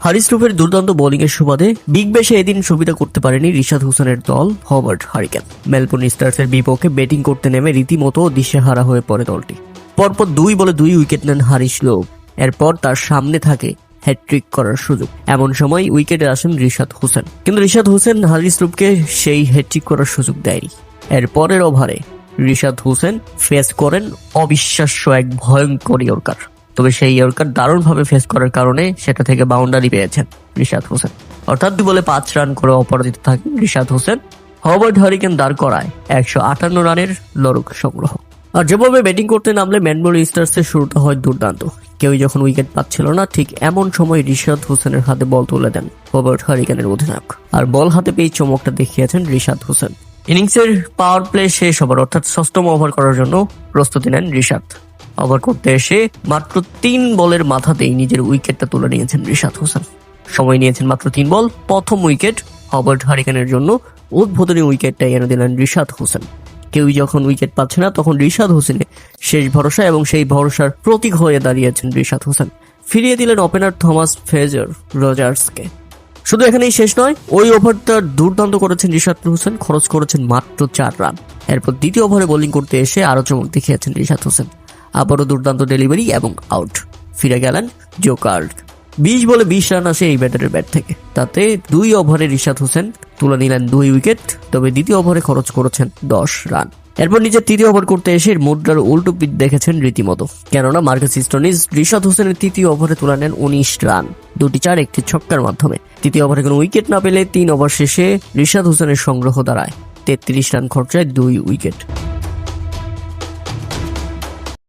হারিস রুফের দুর্দান্ত বোলিং এর সুবাদে বিগ ব্যাশে এদিন সুবিধা করতে পারেনি রিশাদ হোসেনের দল হবার্ট হারিকেন। মেলবোর্ন স্টার্সের বিপক্ষে ব্যাটিং করতে নেমে রীতিমতো দিশেহারা হয়ে পড়ে দলটি। পরপর 2 বলে 2 উইকেট নেন হারিস রুফ। এরপর তার সামনে থাকে হ্যাট্রিক করার সুযোগ। এমন সময় উইকেটে আসেন রিশাদ হোসেন, কিন্তু রিশাদ হোসেন হারিস রুফকে সেই হ্যাট্রিক করার সুযোগ দেয়নি। এরপরের ওভারে রিশাদ হোসেন ফেস করেন অবিশ্বাস্য এক ভয়ঙ্কর ইয়র্কার। তবে সেই ইয়র্কার দারুণভাবে ফেস করার কারণে সেটা থেকে বাউন্ডারি পেয়েছেন রিশাদ হোসেন। অর্থাৎ 2 বলে 5 রান করে অপরাজিত থাকেন রিশাদ হোসেন। হবার্ট হারিকেন দাঁড় করায় 158 রানের লড়ুক সংগ্রহ। আর যেভাবে ব্যাটিং করতে নামলে মেলবোর্ন স্টার্সের শুরুটা হয় দুর্দান্ত। কেউই যখন উইকেট পাচ্ছিল না, ঠিক এমন সময় রিশাদ হোসেনের হাতে বল তুলে দেন হবার্ট হারিকেনের অধিনায়ক। আর বল হাতে পেয়ে চমকটা দেখিয়েছেন রিশাদ হোসেন। ইনিংসের পাওয়ার প্লে শেষ হবার অর্থাৎ 6ম ওভার করার জন্য প্রস্তুতি নেন রিশাদ। ওভার করতে এসে মাত্র 3 বলের মাথাতেই নিজের উইকেটটা তুলে নিয়েছেন রিশাদ হোসেন। সময় নিয়েছেন মাত্র 3 বল। প্রথম উইকেট হবার্ট হারিকেনের জন্য উদ্বোধনী উইকেটটা এনে দিলেন রিশাদ হোসেন। কেউই যখন উইকেট পাচ্ছে না, তখন রিশাদ হোসেনের শেষ ভরসা, এবং সেই ভরসার প্রতীক হয়ে দাঁড়িয়েছেন রিশাদ হোসেন। ফিরিয়ে দিলেন ওপেনার থমাস ফ্রেজার রজার্সকে। শুধু এখানেই শেষ নয়, ওই ওভারটা দুর্দান্ত করেছেন রিশাদ হোসেন, খরচ করেছেন মাত্র 4 রান। এরপর দ্বিতীয় ওভারে বোলিং করতে এসে আরো চমক দেখিয়েছেন রিশাদ হোসেন। আবারও দুর্দান্ত ডেলিভারি এবং আউট। ফিরে গেলেন জোকার। 20 বলে 20 রান আসে এই ব্যাটারের ব্যাট থেকে। তাতে 2 ওভারে রিশাদ হোসেন তুলে নিলেন 2 উইকেট। তবে দ্বিতীয় ওভারে খরচ করেছেন 10 রান। এরপর নিজের তৃতীয় ওভার করতে এসে মুদ্রার উল্টো পিঠ দেখেছেন রীতিমতো, কেননা মার্কাস স্টোনিস রিশাদ হোসেনের তৃতীয় ওভারে তুলে নেন 19 রান, 2টি 4 একটি ছক্কার মাধ্যমে। তৃতীয় ওভারে কোনো উইকেট না পেলে 3 ওভার শেষে রিশাদ হোসেনের সংগ্রহ দাঁড়ায় 33 রান খরচায় 2 উইকেট।